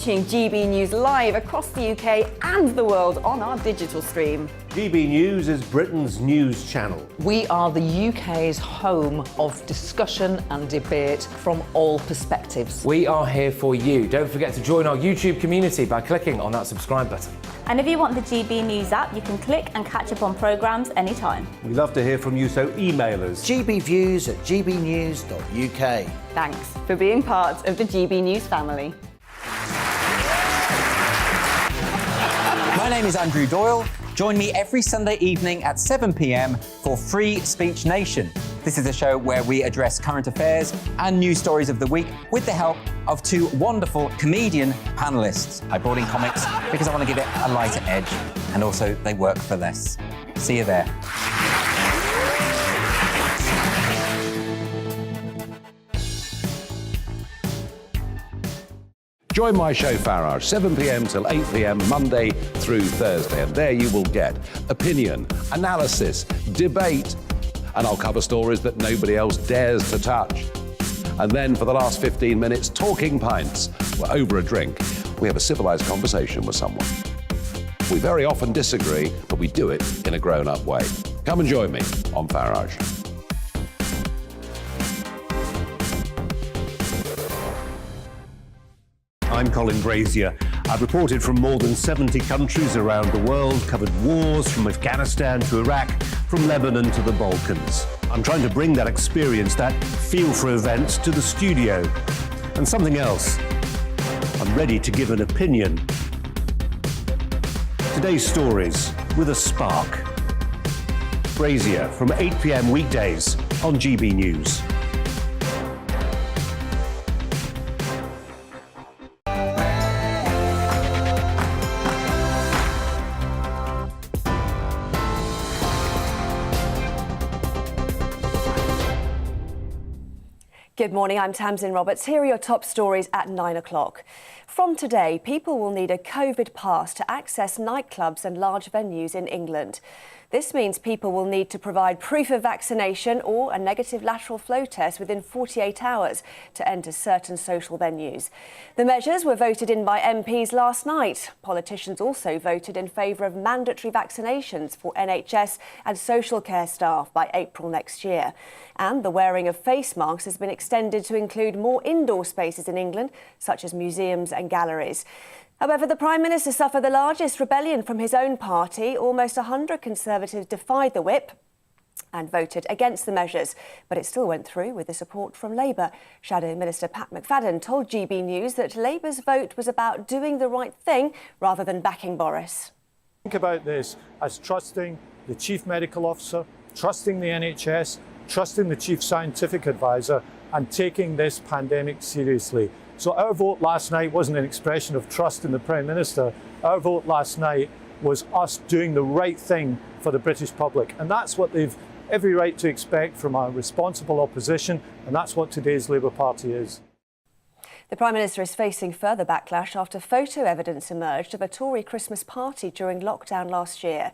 Watching GB News live across the UK and the world on our digital stream. GB News is Britain's news channel. We are the UK's home of discussion and debate from all perspectives. We are here for you. Don't forget to join our YouTube community by clicking on that subscribe button. And if you want the GB News app, you can click and catch up on programmes anytime. We love to hear from you, so email us. gbviews@gbnews.uk. Thanks for being part of the GB News family. My name is Andrew Doyle. Join me every Sunday evening at 7 p.m. for Free Speech Nation. This is a show where we address current affairs and news stories of the week with the help of two wonderful comedian panellists. I brought in comics because I want to give it a lighter edge, and also they work for less. See you there. Join my show Farage, 7 p.m. till 8 p.m. Monday through Thursday, and there you will get opinion, analysis, debate, and I'll cover stories that nobody else dares to touch. And then for the last 15 minutes, talking pints. We're over a drink. We have a civilised conversation with someone. We very often disagree, but we do it in a grown-up way. Come and join me on Farage. I'm Colin Brazier. I've reported from more than 70 countries around the world, covered wars from Afghanistan to Iraq, from Lebanon to the Balkans. I'm trying to bring that experience, that feel for events, to the studio. And something else, I'm ready to give an opinion. Today's stories with a spark. Brazier from 8 p.m. weekdays on GB News. Good morning, I'm Tamsin Roberts. Here are your top stories at 9 o'clock. From today, people will need a COVID pass to access nightclubs and large venues in England. This means people will need to provide proof of vaccination or a negative lateral flow test within 48 hours to enter certain social venues. The measures were voted in by MPs last night. Politicians also voted in favour of mandatory vaccinations for NHS and social care staff by April next year. And the wearing of face masks has been extended to include more indoor spaces in England, such as museums and galleries. However, the Prime Minister suffered the largest rebellion from his own party. Almost 100 Conservatives defied the whip and voted against the measures, but it still went through with the support from Labour. Shadow Minister Pat McFadden told GB News that Labour's vote was about doing the right thing rather than backing Boris. Think about this as trusting the Chief Medical Officer, trusting the NHS, trusting the Chief Scientific Advisor, and taking this pandemic seriously. So our vote last night wasn't an expression of trust in the Prime Minister. Our vote last night was us doing the right thing for the British public. And that's what they've every right to expect from a responsible opposition. And that's what today's Labour Party is. The Prime Minister is facing further backlash after photo evidence emerged of a Tory Christmas party during lockdown last year.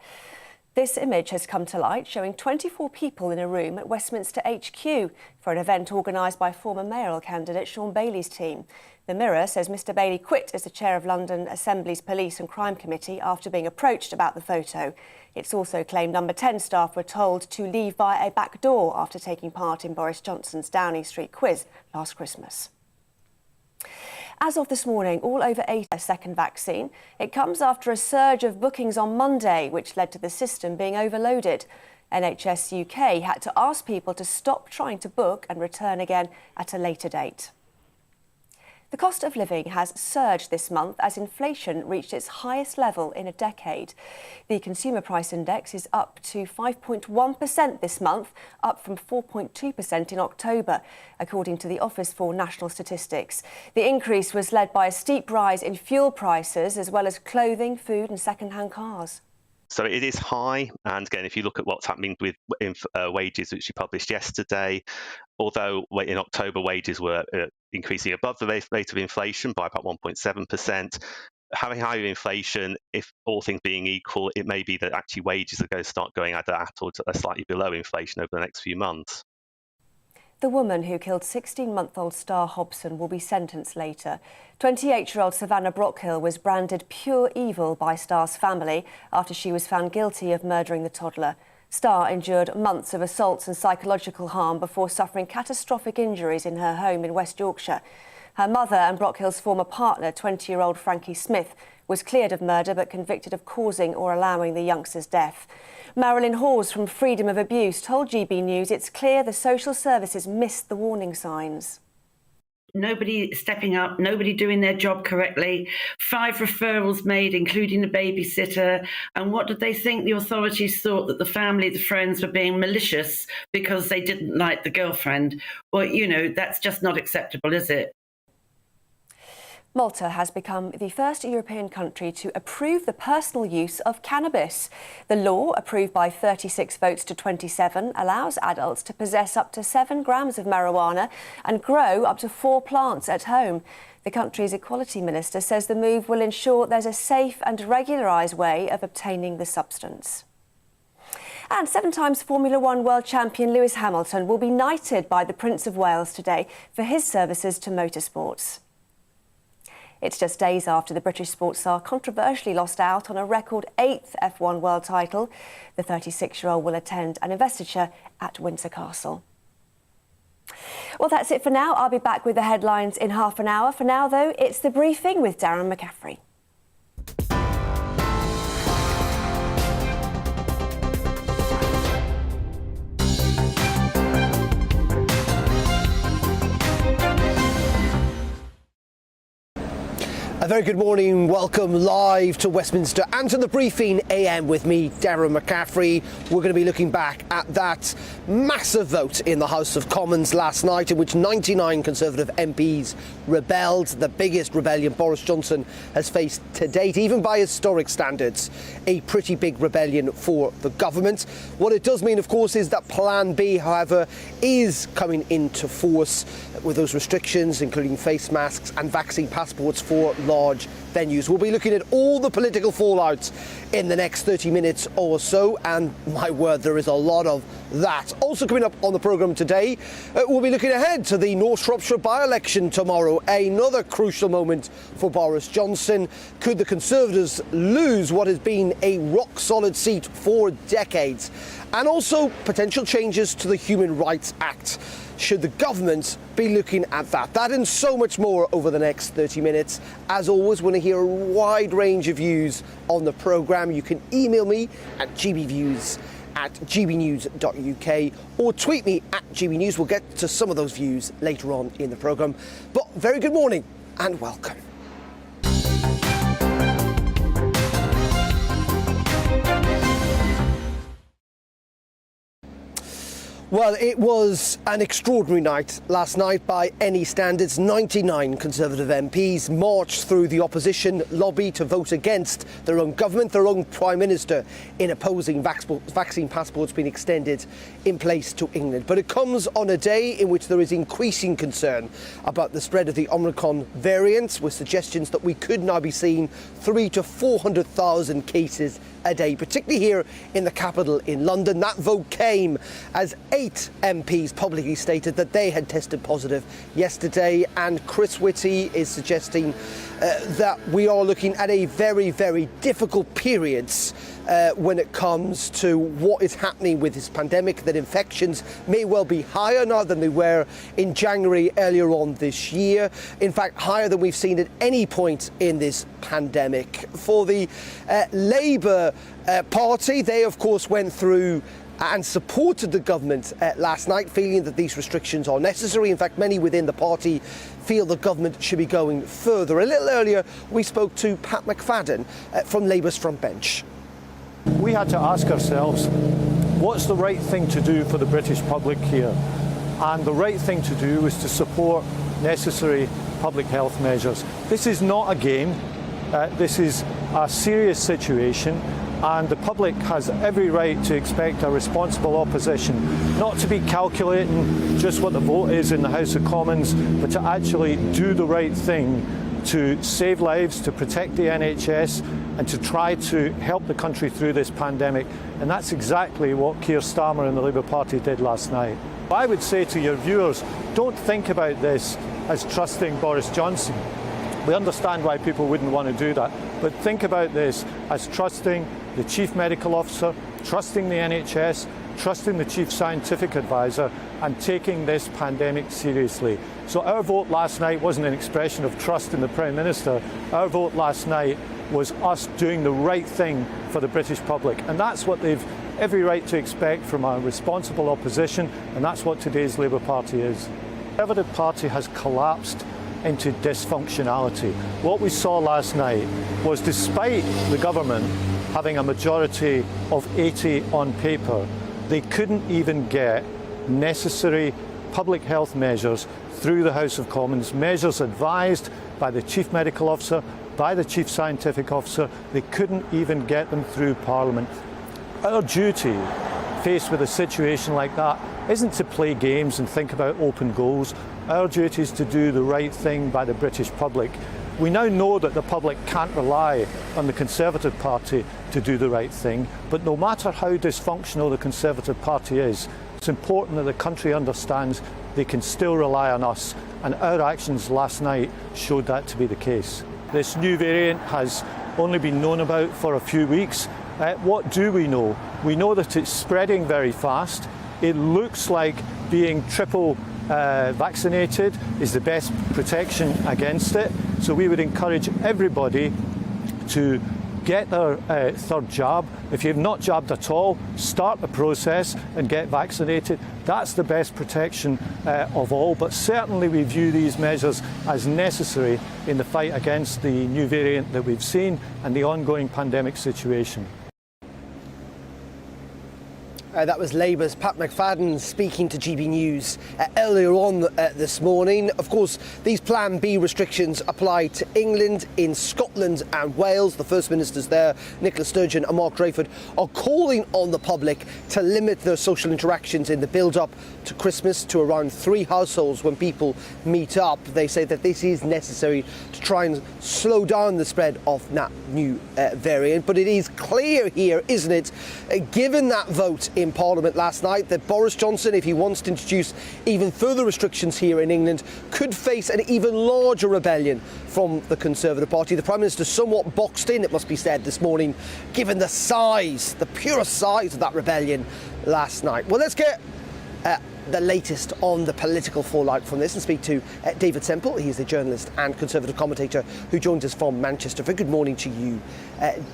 This image has come to light, showing 24 people in a room at Westminster HQ for an event organised by former mayoral candidate Sean Bailey's team. The Mirror says Mr Bailey quit as the chair of London Assembly's Police and Crime Committee after being approached about the photo. It's also claimed Number 10 staff were told to leave via a back door after taking part in Boris Johnson's Downing Street quiz last Christmas. As of this morning, all over 80 a second vaccine. It comes after a surge of bookings on Monday, which led to the system being overloaded. NHS UK had to ask people to stop trying to book and return again at a later date. The cost of living has surged this month as inflation reached its highest level in a decade. The Consumer Price Index is up to 5.1% this month, up from 4.2% in October, according to the Office for National Statistics. The increase was led by a steep rise in fuel prices, as well as clothing, food and second-hand cars. So it is high, and again, if you look at what's happening with wages, which you published yesterday, although in October wages were increasing above the rate of inflation by about 1.7%, having higher inflation, if all things being equal, it may be that actually wages are going to start going either at or slightly below inflation over the next few months. The woman who killed 16-month-old Star Hobson will be sentenced later. 28-year-old Savannah Brockhill was branded pure evil by Star's family after she was found guilty of murdering the toddler. Star endured months of assaults and psychological harm before suffering catastrophic injuries in her home in West Yorkshire. Her mother and Brockhill's former partner, 20-year-old Frankie Smith, was cleared of murder but convicted of causing or allowing the youngster's death. Marilyn Hawes from Freedom of Abuse told GB News it's clear the social services missed the warning signs. Nobody stepping up, nobody doing their job correctly. 5 referrals made, including a babysitter. And what did they think? The authorities thought that the family, the friends were being malicious because they didn't like the girlfriend. Well, you know, that's just not acceptable, is it? Malta has become the first European country to approve the personal use of cannabis. The law, approved by 36 votes to 27, allows adults to possess up to 7 grams of marijuana and grow up to 4 plants at home. The country's equality minister says the move will ensure there's a safe and regularised way of obtaining the substance. And 7-time Formula One world champion Lewis Hamilton will be knighted by the Prince of Wales today for his services to motorsports. It's just days after the British sports star controversially lost out on a record 8th F1 world title. The 36-year-old will attend an investiture at Windsor Castle. Well, that's it for now. I'll be back with the headlines in half an hour. For now, though, it's The Briefing with Darren McCaffrey. A very good morning. Welcome live to Westminster and to The Briefing AM with me, Darren McCaffrey. We're going to be looking back at that massive vote in the House of Commons last night in which 99 Conservative MPs rebelled, the biggest rebellion Boris Johnson has faced to date, even by historic standards, a pretty big rebellion for the government. What it does mean, of course, is that Plan B, however, is coming into force with those restrictions, including face masks and vaccine passports for large venues. We'll be looking at all the political fallout in the next 30 minutes or so, and my word, there is a lot of that. Also coming up on the programme today, we'll be looking ahead to the North Shropshire by-election tomorrow, another crucial moment for Boris Johnson. Could the Conservatives lose what has been a rock-solid seat for decades? And also potential changes to the Human Rights Act. Should the government be looking at that? That and so much more over the next 30 minutes. As always, want to hear a wide range of views on the programme. You can email me at gbviews@gbnews.uk or tweet me at gbnews. We'll get to some of those views later on in the programme. But very good morning and welcome. Well, it was an extraordinary night last night by any standards. 99 Conservative MPs marched through the opposition lobby to vote against their own government, their own Prime Minister, in opposing vaccine passports being extended in place to England. But it comes on a day in which there is increasing concern about the spread of the Omicron variant, with suggestions that we could now be seeing 300,000 to 400,000 cases a day, particularly here in the capital in London. That vote came as 8 MPs publicly stated that they had tested positive yesterday, and Chris Whitty is suggesting that we are looking at a very, very difficult period when it comes to what is happening with this pandemic, that infections may well be higher now than they were in January earlier on this year. In fact, higher than we've seen at any point in this pandemic. For the Labour Party, they of course went through and supported the government last night, feeling that these restrictions are necessary. In fact, many within the party feel the government should be going further. A little earlier, we spoke to Pat McFadden from Labour's front bench. We had to ask ourselves, what's the right thing to do for the British public here? And the right thing to do was to support necessary public health measures. This is not a game. This is a serious situation, and the public has every right to expect a responsible opposition, not to be calculating just what the vote is in the House of Commons, but to actually do the right thing to save lives, to protect the NHS, and to try to help the country through this pandemic. And that's exactly what Keir Starmer and the Labour Party did last night. I would say to your viewers, don't think about this as trusting Boris Johnson. We understand why people wouldn't want to do that, but think about this as trusting the Chief Medical Officer, trusting the NHS, trusting the Chief Scientific Advisor, and taking this pandemic seriously. So our vote last night wasn't an expression of trust in the Prime Minister. Our vote last night was us doing the right thing for the British public, and that's what they've every right to expect from a responsible opposition, and that's what today's Labour Party is. The Conservative Party has collapsed into dysfunctionality. What we saw last night was, despite the government having a majority of 80 on paper, they couldn't even get necessary public health measures through the House of Commons, measures advised by the Chief Medical Officer, by the Chief Scientific Officer. They couldn't even get them through Parliament. Our duty, faced with a situation like that, isn't to play games and think about open goals. Our duty is to do the right thing by the British public. We now know that the public can't rely on the Conservative Party to do the right thing, but no matter how dysfunctional the Conservative Party is, it's important that the country understands they can still rely on us, and our actions last night showed that to be the case. This new variant has only been known about for a few weeks. What do we know? We know that it's spreading very fast. It looks like being triple vaccinated is the best protection against it. So we would encourage everybody to get their third jab. If you've not jabbed at all, start the process and get vaccinated. That's the best protection of all. But certainly we view these measures as necessary in the fight against the new variant that we've seen and the ongoing pandemic situation. That was Labour's Pat McFadden speaking to GB News earlier on this morning. Of course, these Plan B restrictions apply to England, in Scotland and Wales. The First Ministers there, Nicola Sturgeon and Mark Drakeford, are calling on the public to limit their social interactions in the build-up to Christmas to around 3 households when people meet up. They say that this is necessary to try and slow down the spread of that new variant. But it is clear here, isn't it, given that vote in Parliament last night, that Boris Johnson, if he wants to introduce even further restrictions here in England, could face an even larger rebellion from the Conservative Party. The Prime Minister somewhat boxed in, it must be said, this morning, given the size, the pure size of that rebellion last night. Well, let's get the latest on the political fallout from this and speak to David Semple. He's the journalist and Conservative commentator who joins us from Manchester. Very good morning to you,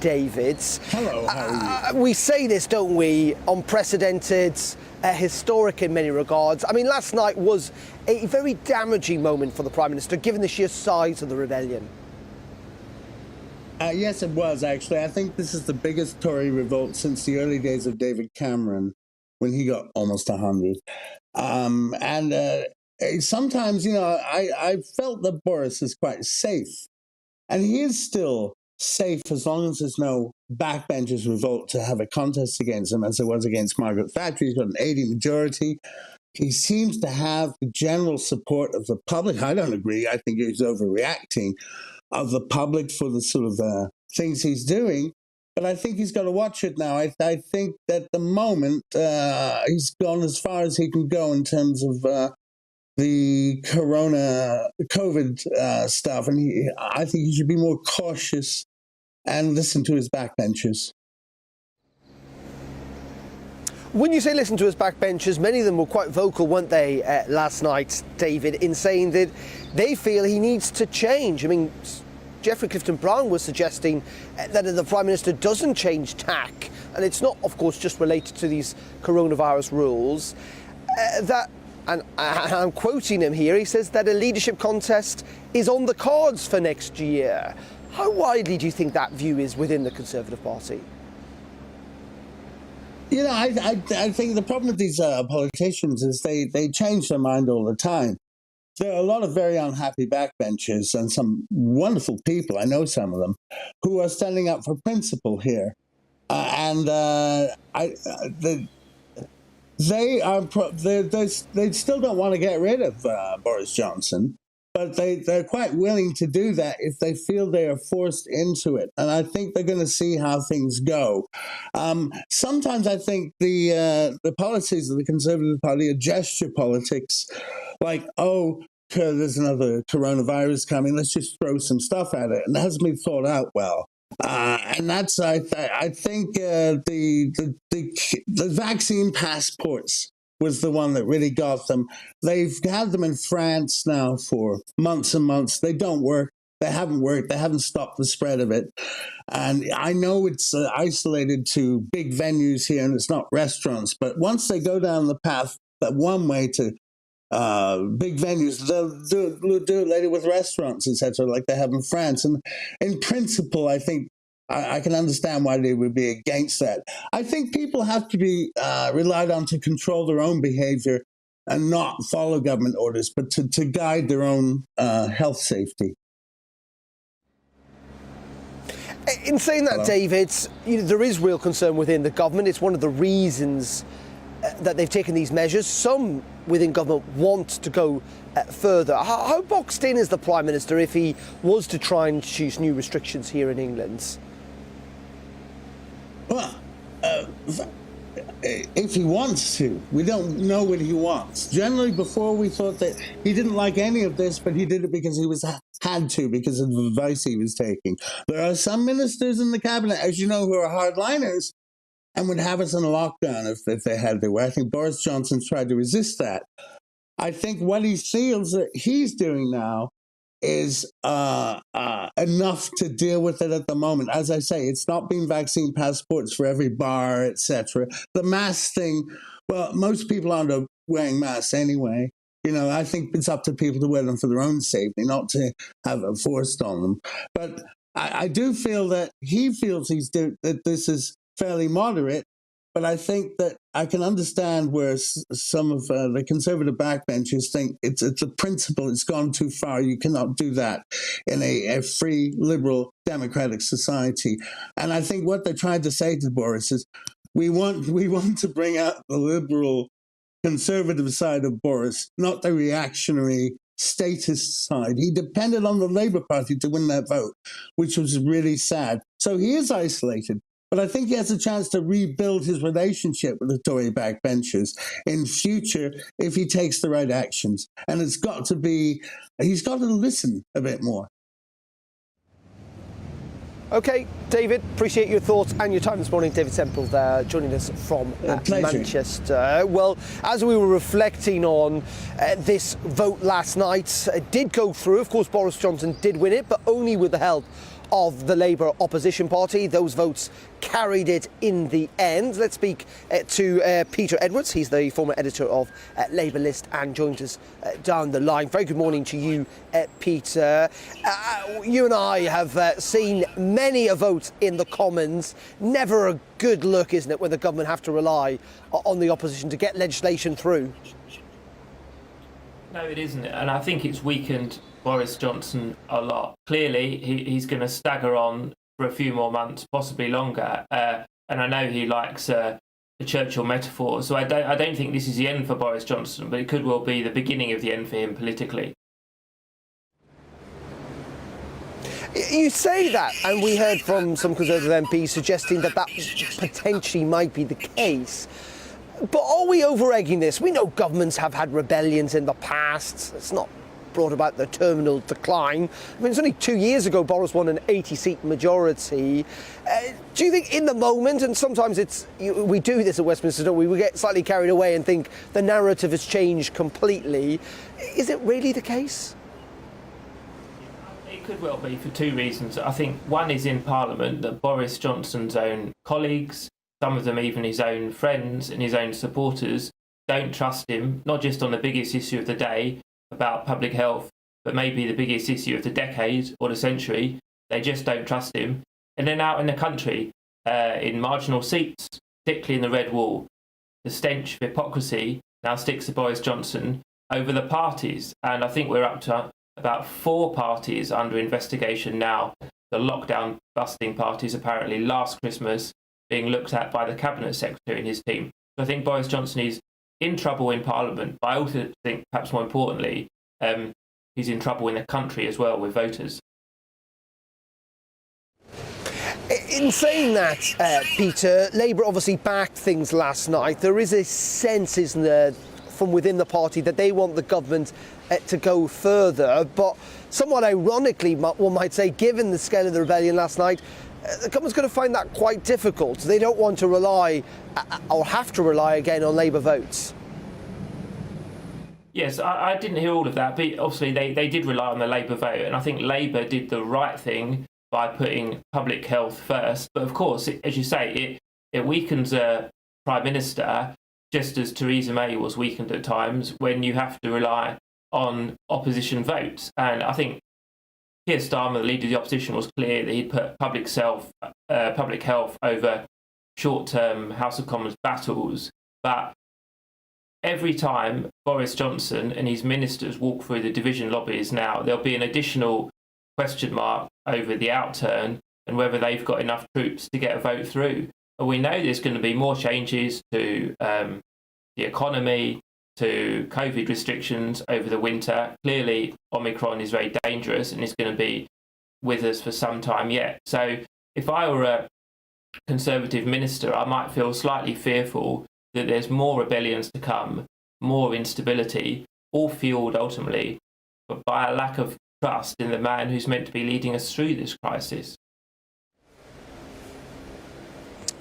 David. Hello, how are you? We say this, don't we? Unprecedented, historic in many regards. I mean, last night was a very damaging moment for the Prime Minister, given the sheer size of the rebellion. Yes, it was, actually. I think this is the biggest Tory revolt since the early days of David Cameron, when he got almost 100. Sometimes, you know, I felt that Boris is quite safe. And he is still safe as long as there's no backbenchers revolt to have a contest against him, as there was against Margaret Thatcher. He's got an 80 majority. He seems to have the general support of the public. I don't agree. I think he's overreacting, of the public for the sort of things he's doing. But I think he's got to watch it now. I think that the moment he's gone as far as he can go in terms of the COVID stuff. And I think he should be more cautious and listen to his backbenchers. When you say listen to his backbenchers, many of them were quite vocal, weren't they, last night, David, in saying that they feel he needs to change. I mean, Geoffrey Clifton-Brown was suggesting that if the Prime Minister doesn't change tack, and it's not, of course, just related to these coronavirus rules, that, and I'm quoting him here, he says that a leadership contest is on the cards for next year. How widely do you think that view is within the Conservative Party? You know, I think the problem with these politicians is they change their mind all the time. There are a lot of very unhappy backbenchers and some wonderful people, I know some of them, who are standing up for principle here. They still don't want to get rid of Boris Johnson. but they're quite willing to do that if they feel they are forced into it. And I think they're going to see how things go. Sometimes I think the policies of the Conservative Party are gesture politics, like, oh, there's another coronavirus coming, let's just throw some stuff at it. And it hasn't been thought out well. And that's, I think, the vaccine passports was the one that really got them. They've had them in France now for months and months. They don't work. They haven't worked. They haven't stopped the spread of it. And I know it's isolated to big venues here and it's not restaurants. But once they go down the path, that one way to big venues, they'll do it later with restaurants, etc., like they have in France. And in principle, I think I can understand why they would be against that. I think people have to be relied on to control their own behavior and not follow government orders, but to guide their own health safety. In saying that, David, there is real concern within the government. It's one of the reasons that they've taken these measures. Some within government want to go further. How boxed in is the Prime Minister if he was to try and introduce new restrictions here in England? Well, if he wants to. We don't know what he wants. Generally, before we thought that he didn't like any of this, but he did it because he had to, because of the advice he was taking. There are some ministers in the cabinet, as you know, who are hardliners and would have us in a lockdown if they had their way. I think Boris Johnson tried to resist that. I think what he feels that he's doing now is enough to deal with it at the moment. As I say, it's not been vaccine passports for every bar, etc. The mask thing, well, most people aren't wearing masks anyway. I think it's up to people to wear them for their own safety, not to have it forced on them. But I do feel that he feels that this is fairly moderate. But I think that I can understand where some of the Conservative backbenchers think it's a principle. It's gone too far. You cannot do that in a free, liberal, democratic society. And I think what they're trying to say to Boris is, we want to bring out the liberal, conservative side of Boris, not the reactionary statist side. He depended on the Labour Party to win that vote, which was really sad. So he is isolated. But I think he has a chance to rebuild his relationship with the Tory backbenchers in future if he takes the right actions. And he's got to listen a bit more. OK, David, appreciate your thoughts and your time this morning. David Semple there, joining us from Manchester. Well, as we were reflecting on this vote last night, it did go through. Of course, Boris Johnson did win it, but only with the help of the Labour opposition party. Those votes carried it in the end. Let's speak to Peter Edwards. He's the former editor of Labour List and joined us down the line. Very good morning to you, Peter. You and I have seen many a vote in the Commons. Never a good look, isn't it, when the government have to rely on the opposition to get legislation through? No, it isn't. And I think it's weakened Boris Johnson a lot. Clearly, he's going to stagger on for a few more months, possibly longer. And I know he likes the Churchill metaphor. So I don't think this is the end for Boris Johnson, but it could well be the beginning of the end for him politically. You say that, and we heard from some Conservative MPs suggesting that potentially might be the case. But are we over-egging this? We know governments have had rebellions in the past. It's not brought about the terminal decline. I mean, it's only 2 years ago Boris won an 80-seat majority. Do you think in the moment, and sometimes we do this at Westminster, don't we? We get slightly carried away and think the narrative has changed completely. Is it really the case? It could well be for two reasons. I think one is in Parliament that Boris Johnson's own colleagues, some of them even his own friends and his own supporters, don't trust him, not just on the biggest issue of the day about public health, but maybe the biggest issue of the decade or the century. They just don't trust him. And then out in the country, in marginal seats, particularly in the Red Wall, the stench of hypocrisy now sticks to Boris Johnson over the parties. And I think we're up to about 4 parties under investigation now. The lockdown busting parties apparently last Christmas being looked at by the Cabinet Secretary and his team. So I think Boris Johnson is in trouble in Parliament, but I also think, perhaps more importantly, he's in trouble in the country as well with voters. In saying that, Peter, Labour obviously backed things last night. There is a sense, isn't there, from within the party that they want the government to go further. But somewhat ironically, one might say, given the scale of the rebellion last night, the government's going to find that quite difficult. They don't want to rely or have to rely again on Labour votes. Yes, I didn't hear all of that, but obviously they did rely on the Labour vote, and I think Labour did the right thing by putting public health first. But of course, as you say, it weakens a Prime Minister, just as Theresa May was weakened at times, when you have to rely on opposition votes. And I think Keir Starmer, the leader of the opposition, was clear that he'd put public health over short-term House of Commons battles. But every time Boris Johnson and his ministers walk through the division lobbies now, there'll be an additional question mark over the outturn and whether they've got enough troops to get a vote through. And we know there's going to be more changes to the economy, to COVID restrictions over the winter. Clearly, Omicron is very dangerous and is going to be with us for some time yet. So if I were a Conservative minister, I might feel slightly fearful that there's more rebellions to come, more instability, all fueled ultimately but by a lack of trust in the man who's meant to be leading us through this crisis.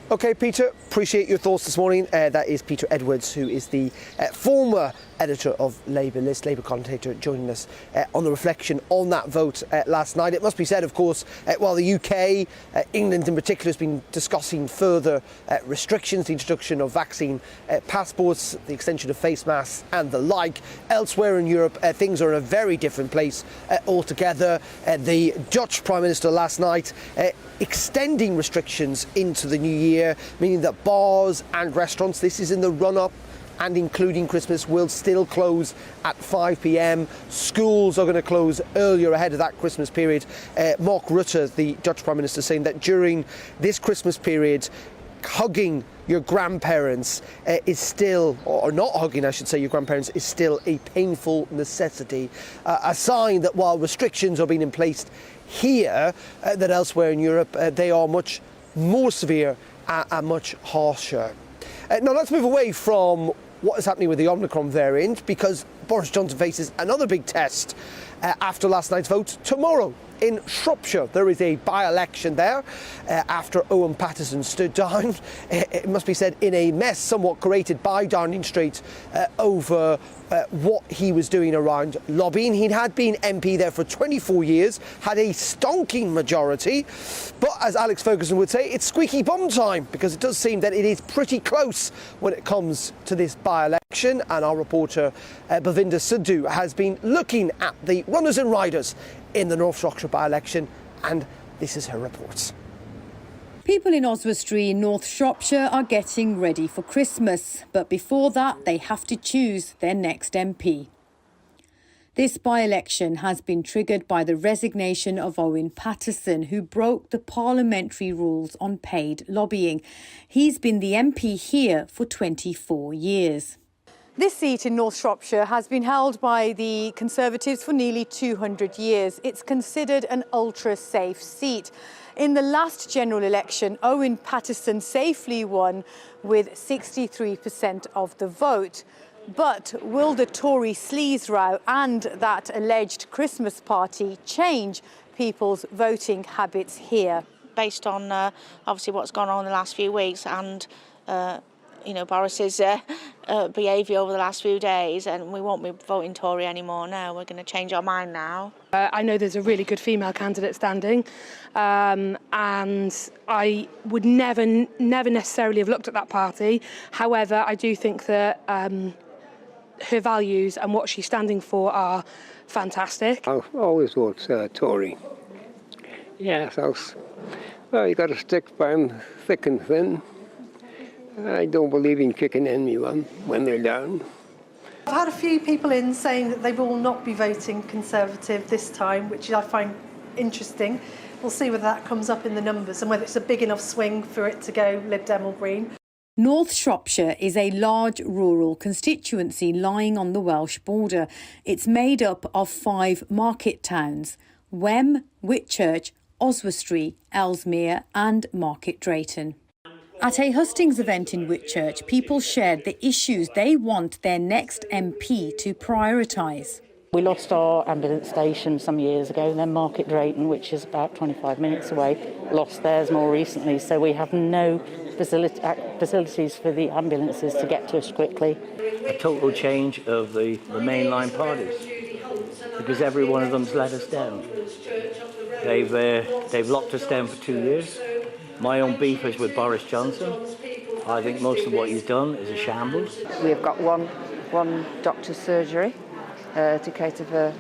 OK, Peter, appreciate your thoughts this morning. That is Peter Edwards, who is the former editor of Labour List, Labour commentator, joining us on the reflection on that vote last night. It must be said, of course, while the UK, England in particular, has been discussing further restrictions, the introduction of vaccine passports, the extension of face masks and the like, elsewhere in Europe, things are in a very different place altogether. The Dutch Prime Minister last night extending restrictions into the new year, meaning that bars and restaurants, this is in the run-up and including Christmas, will still close at 5 p.m. Schools are going to close earlier ahead of that Christmas period. Mark Rutte, the Dutch Prime Minister, saying that during this Christmas period, hugging your grandparents is still, or not hugging, I should say, your grandparents is still a painful necessity. A sign that while restrictions are being in place here, that elsewhere in Europe, they are much more severe and much harsher. Now let's move away from what is happening with the Omicron variant, because Boris Johnson faces another big test after last night's vote tomorrow. In Shropshire, there is a by-election there after Owen Paterson stood down, it must be said, in a mess somewhat created by Downing Street over what he was doing around lobbying. He had been MP there for 24 years, had a stonking majority, but as Alex Ferguson would say, it's squeaky bum time, because it does seem that it is pretty close when it comes to this by-election. And our reporter Bhavinder Sidhu has been looking at the runners and riders in the North Shropshire by-election, and this is her report. People in Oswestry in North Shropshire are getting ready for Christmas, but before that they have to choose their next MP. This by-election has been triggered by the resignation of Owen Paterson, who broke the parliamentary rules on paid lobbying. He's been the MP here for 24 years. This seat in North Shropshire has been held by the Conservatives for nearly 200 years. It's considered an ultra-safe seat. In the last general election, Owen Paterson safely won with 63% of the vote. But will the Tory sleaze row and that alleged Christmas party change people's voting habits here? Based on obviously what's gone on in the last few weeks and Boris's behaviour over the last few days, and we won't be voting Tory anymore now. We're going to change our mind now. I know there's a really good female candidate standing, and I would never necessarily have looked at that party. However, I do think that her values and what she's standing for are fantastic. I'll always vote Tory. Yes, well, you got to stick by them thick and thin. I don't believe in kicking anyone when they're down. I've had a few people in saying that they will not be voting Conservative this time, which I find interesting. We'll see whether that comes up in the numbers and whether it's a big enough swing for it to go Lib Dem or Green. North Shropshire is a large rural constituency lying on the Welsh border. It's made up of 5 market towns: Wem, Whitchurch, Oswestry, Ellesmere and Market Drayton. At a hustings event in Whitchurch, people shared the issues they want their next MP to prioritise. We lost our ambulance station some years ago, and then Market Drayton, which is about 25 minutes away, lost theirs more recently, so we have no facilities for the ambulances to get to us quickly. A total change of the mainline parties, because every one of them's let us down. They've locked us down for 2 years. My own beef is with Boris Johnson. I think most of what he's done is a shambles. We've got one doctor's surgery to cater for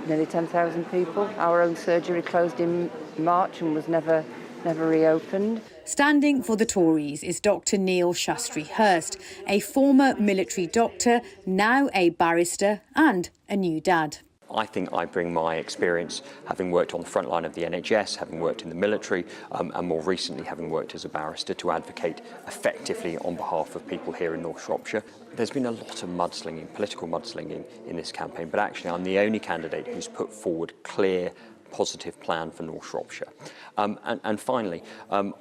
nearly 10,000 people. Our own surgery closed in March and was never reopened. Standing for the Tories is Dr Neil Shastri-Hurst, a former military doctor, now a barrister and a new dad. I think I bring my experience, having worked on the front line of the NHS, having worked in the military, and more recently having worked as a barrister, to advocate effectively on behalf of people here in North Shropshire. There's been a lot of mudslinging, political mudslinging in this campaign, but actually I'm the only candidate who's put forward clear, positive plan for North Shropshire. And finally, I'm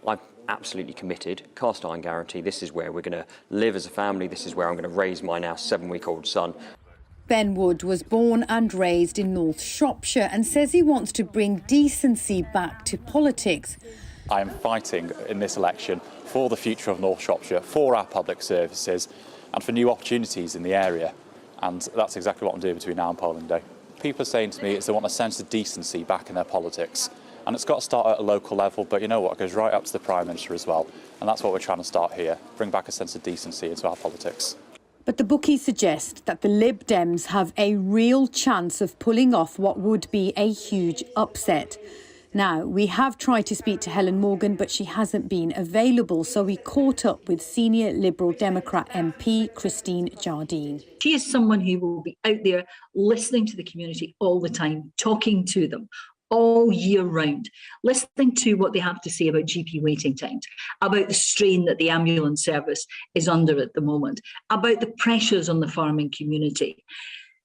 absolutely committed, cast iron guarantee, this is where we're going to live as a family, this is where I'm going to raise my now 7-week-old son. Ben Wood was born and raised in North Shropshire and says he wants to bring decency back to politics. I am fighting in this election for the future of North Shropshire, for our public services and for new opportunities in the area. And that's exactly what I'm doing between now and polling day. People are saying to me they want a sense of decency back in their politics. And it's got to start at a local level, but you know what, it goes right up to the Prime Minister as well. And that's what we're trying to start here, bring back a sense of decency into our politics. But the bookies suggest that the Lib Dems have a real chance of pulling off what would be a huge upset. Now, we have tried to speak to Helen Morgan, but she hasn't been available, so we caught up with senior Liberal Democrat MP Christine Jardine. She is someone who will be out there listening to the community all the time, talking to them all year round, listening to what they have to say about GP waiting times, about the strain that the ambulance service is under at the moment, about the pressures on the farming community.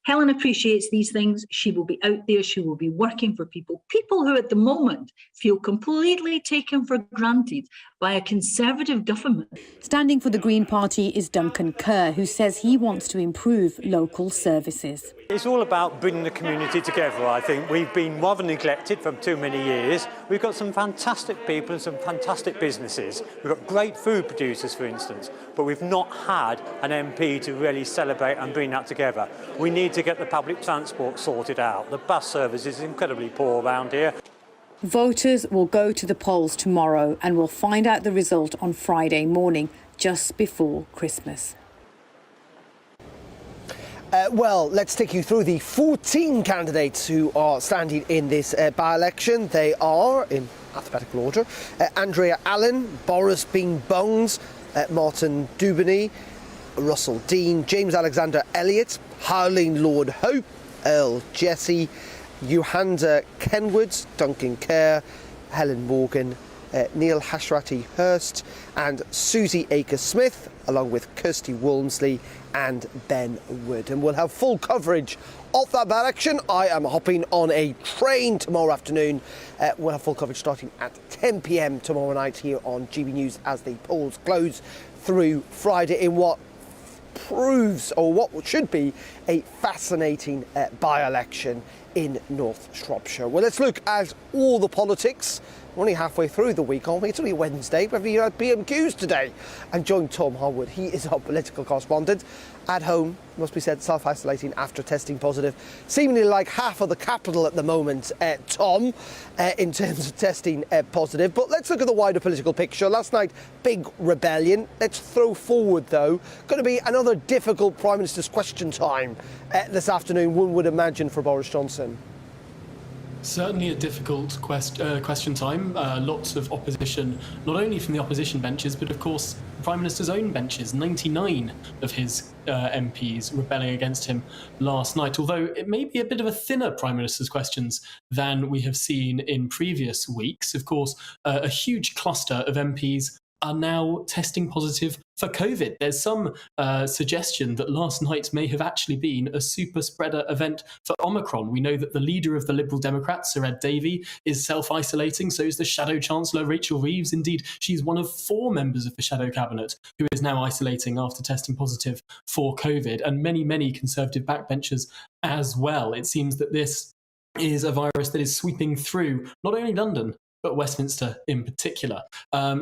Helen appreciates these things. She will be out there. She will be working for people who at the moment feel completely taken for granted by a Conservative government. Standing for the Green Party is Duncan Kerr, who says he wants to improve local services. It's all about bringing the community together, I think. We've been rather neglected for too many years. We've got some fantastic people and some fantastic businesses. We've got great food producers, for instance, but we've not had an MP to really celebrate and bring that together. We need to get the public transport sorted out. The bus service is incredibly poor around here. Voters will go to the polls tomorrow and will find out the result on Friday morning, just before Christmas. Well, let's take you through the 14 candidates who are standing in this by-election. They are, in alphabetical order, Andrea Allen, Boris Bean Bones, Martin Dubiny, Russell Dean, James Alexander Elliott, Harleen Lord Hope, Earl Jesse, Johanna Kenwood, Duncan Kerr, Helen Morgan, Neil Hashratty-Hurst and Susie Akers-Smith, along with Kirsty Walmsley and Ben Wood. And we'll have full coverage of that election. I am hopping on a train tomorrow afternoon. We'll have full coverage starting at 10 p.m. tomorrow night here on GB News as the polls close through Friday in what proves, or what should be, a fascinating by-election in North Shropshire. Well, let's look at all the politics. We're only halfway through the week, aren't we? It's only Wednesday, but we had BMQs today. And join Tom Harwood. He is our political correspondent. At home, must be said, self-isolating after testing positive. Seemingly like half of the capital at the moment, Tom, in terms of testing positive. But let's look at the wider political picture. Last night, big rebellion. Let's throw forward, though. Going to be another difficult Prime Minister's question time this afternoon, one would imagine, for Boris Johnson. Certainly a difficult question time. Lots of opposition, not only from the opposition benches, but of course the Prime Minister's own benches. 99 of his MPs rebelling against him last night, although it may be a bit of a thinner Prime Minister's questions than we have seen in previous weeks. Of course, a huge cluster of MPs are now testing positive for COVID. There's some suggestion that last night may have actually been a super spreader event for Omicron. We know that the leader of the Liberal Democrats, Sir Ed Davey, is self-isolating. So is the Shadow Chancellor, Rachel Reeves. Indeed, she's one of 4 members of the Shadow Cabinet who is now isolating after testing positive for COVID, and many, many Conservative backbenchers as well. It seems that this is a virus that is sweeping through not only London, but Westminster in particular.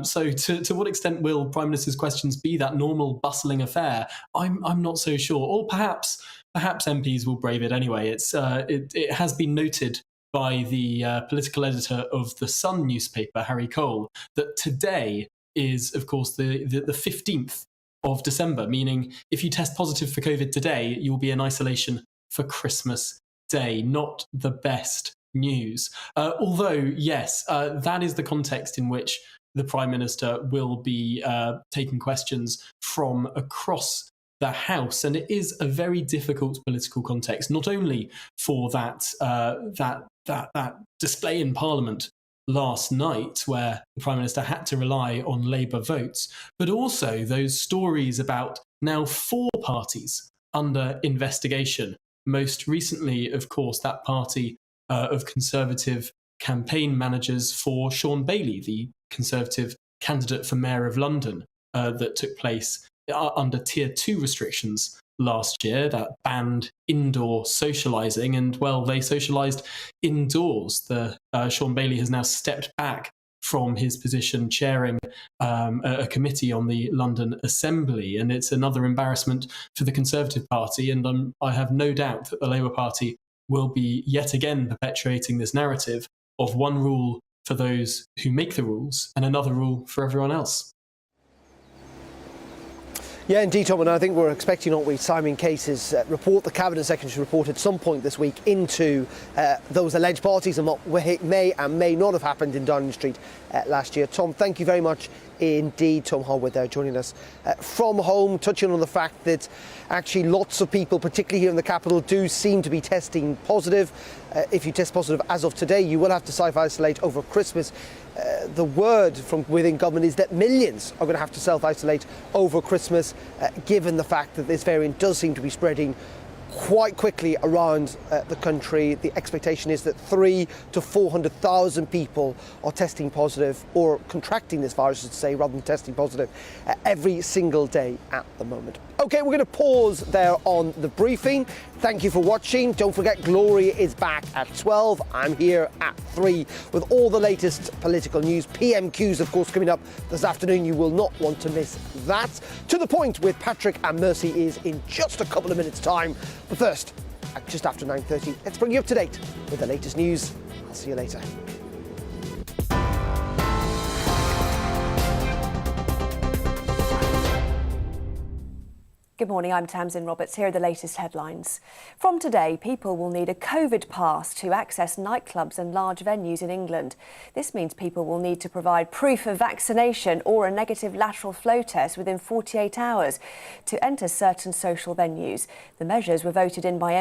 So to what extent will Prime Minister's questions be that normal bustling affair? I'm not so sure. Or perhaps MPs will brave it anyway. It has been noted by the political editor of The Sun newspaper, Harry Cole, that today is, of course, the 15th of December, meaning if you test positive for COVID today, you'll be in isolation for Christmas Day. Not the best news. Although, yes, that is the context in which the Prime Minister will be taking questions from across the House. And it is a very difficult political context, not only for that display in Parliament last night, where the Prime Minister had to rely on Labour votes, but also those stories about now 4 parties under investigation. Most recently, of course, that party of Conservative campaign managers for Sean Bailey, the Conservative candidate for Mayor of London, that took place under Tier 2 restrictions last year that banned indoor socialising. And, well, they socialised indoors. Sean Bailey has now stepped back from his position chairing a committee on the London Assembly. And it's another embarrassment for the Conservative Party. And I have no doubt that the Labour Party will be yet again perpetuating this narrative of one rule for those who make the rules and another rule for everyone else. Yeah, indeed, Tom, and I think we're expecting, aren't we, Simon Case's report, the Cabinet Secretary report at some point this week into those alleged parties and what may and may not have happened in Downing Street last year. Tom, thank you very much indeed. Tom Harwood there joining us from home, touching on the fact that actually lots of people, particularly here in the capital, do seem to be testing positive. If you test positive as of today, you will have to self-isolate over Christmas. The word from within government is that millions are going to have to self-isolate over Christmas, given the fact that this variant does seem to be spreading quite quickly around the country. The expectation is that 300,000 to 400,000 people are testing positive or contracting this virus, I should say, rather than testing positive every single day at the moment. OK, we're going to pause there on the briefing. Thank you for watching. Don't forget, Gloria is back at 12. I'm here at 3 with all the latest political news. PMQs, of course, coming up this afternoon. You will not want to miss that. To the Point with Patrick and Mercy is in just a couple of minutes' time. But first, at just after 9:30, let's bring you up to date with the latest news. I'll see you later. Good morning, I'm Tamsin Roberts. Here are the latest headlines. From today, people will need a COVID pass to access nightclubs and large venues in England. This means people will need to provide proof of vaccination or a negative lateral flow test within 48 hours to enter certain social venues. The measures were voted in by